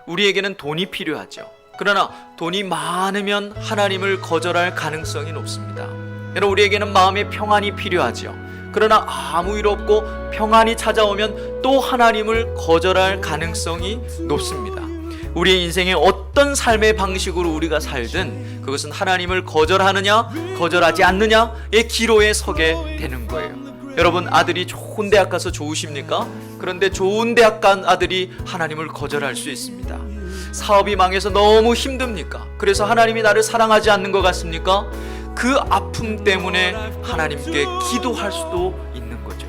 우리에게는 돈이 필요하죠. 그러나 돈이 많으면 하나님을 거절할 가능성이 높습니다. 여러분, 우리에게는 마음의 평안이 필요하죠. 그러나 아무 일 없고 평안이 찾아오면 또 하나님을 거절할 가능성이 높습니다. 우리의 인생에 어떤 삶의 방식으로 우리가 살든 그것은 하나님을 거절하느냐 거절하지 않느냐의 기로에 서게 되는 거예요. 여러분, 아들이 좋은 대학 가서 좋으십니까? 그런데 좋은 대학 간 아들이 하나님을 거절할 수 있습니다. 사업이 망해서 너무 힘듭니까? 그래서 하나님이 나를 사랑하지 않는 것 같습니까? 그 아픔 때문에 하나님께 기도할 수도 있는 거죠.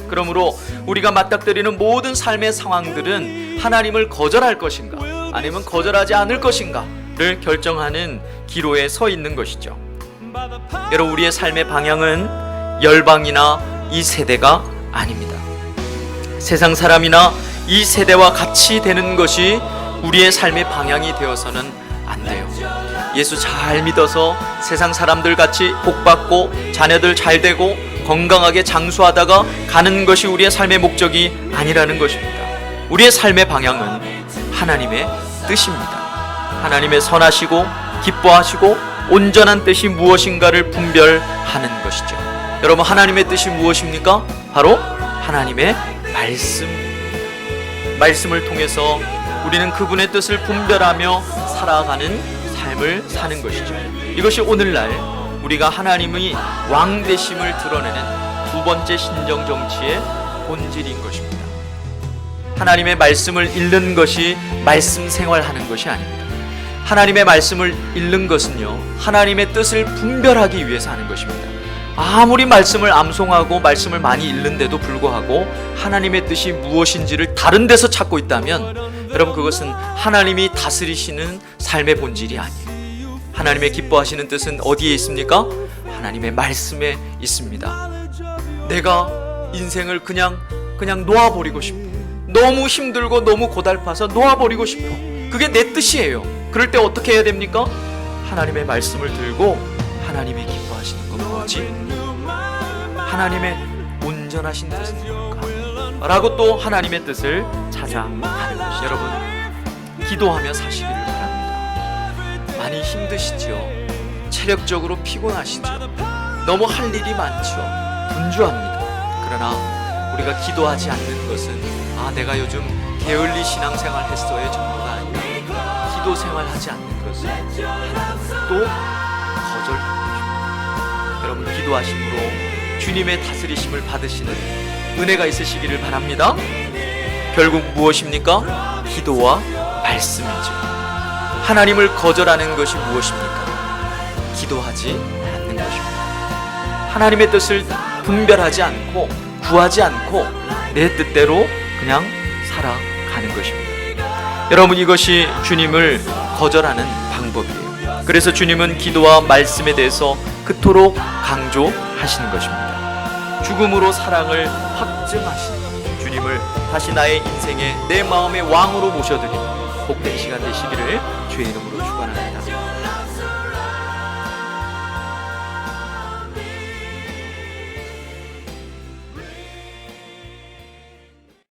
그러므로 우리가 맞닥뜨리는 모든 삶의 상황들은 하나님을 거절할 것인가 아니면 거절하지 않을 것인가를 결정하는 기로에 서 있는 것이죠. 여러분, 우리의 삶의 방향은 열방이나 이 세대가 아닙니다. 세상 사람이나 이 세대와 같이 되는 것이 우리의 삶의 방향이 되어서는 안 돼요. 예수 잘 믿어서 세상 사람들 같이 복받고 자녀들 잘 되고 건강하게 장수하다가 가는 것이 우리의 삶의 목적이 아니라는 것입니다. 우리의 삶의 방향은 하나님의 뜻입니다. 하나님의 선하시고 기뻐하시고 온전한 뜻이 무엇인가를 분별하는 것이죠. 여러분, 하나님의 뜻이 무엇입니까? 바로 하나님의 말씀을 통해서 우리는 그분의 뜻을 분별하며 살아가는 삶을 사는 것이죠. 이것이 오늘날 우리가 하나님의 왕 되심을 드러내는 두 번째 신정 정치의 본질인 것입니다. 하나님의 말씀을 읽는 것이 말씀 생활하는 것이 아닙니다. 하나님의 말씀을 읽는 것은요, 하나님의 뜻을 분별하기 위해서 하는 것입니다. 아무리 말씀을 암송하고 말씀을 많이 읽는데도 불구하고 하나님의 뜻이 무엇인지를 다른 데서 찾고 있다면 여러분, 그것은 하나님이 다스리시는 삶의 본질이 아니에요. 하나님의 기뻐하시는 뜻은 어디에 있습니까? 하나님의 말씀에 있습니다. 내가 인생을 그냥 놓아버리고 싶어. 너무 힘들고 너무 고달파서 놓아버리고 싶어. 그게 내 뜻이에요. 그럴 때 어떻게 해야 됩니까? 하나님의 말씀을 들고 하나님이 기뻐하시는 건 뭐지? 하나님의 온전하신 뜻은 뭘까? 라고 또 하나님의 뜻을 찾아가는 것이, 여러분, 기도하며 사시기를 바랍니다. 많이 힘드시죠? 체력적으로 피곤하시죠? 너무 할 일이 많죠? 분주합니다. 그러나 우리가 기도하지 않는 것은 내가 요즘 게을리 신앙생활 했어의 정도가 아니라 기도 생활하지 않는 것은 하나님을 또 거절하는 것입니다. 여러분, 기도하심으로 주님의 다스리심을 받으시는 은혜가 있으시기를 바랍니다. 결국 무엇입니까? 기도와 말씀이죠. 하나님을 거절하는 것이 무엇입니까? 기도하지 않는 것입니다. 하나님의 뜻을 분별하지 않고 구하지 않고 내 뜻대로 그냥 살아가는 것입니다. 여러분, 이것이 주님을 거절하는 방법이에요. 그래서 주님은 기도와 말씀에 대해서 그토록 강조하시는 것입니다. 죽음으로 사랑을 확증하신 주님을 다시 나의 인생에 내 마음의 왕으로 모셔드리는 복된 시간 되시기를 주의 이름으로 축원합니다.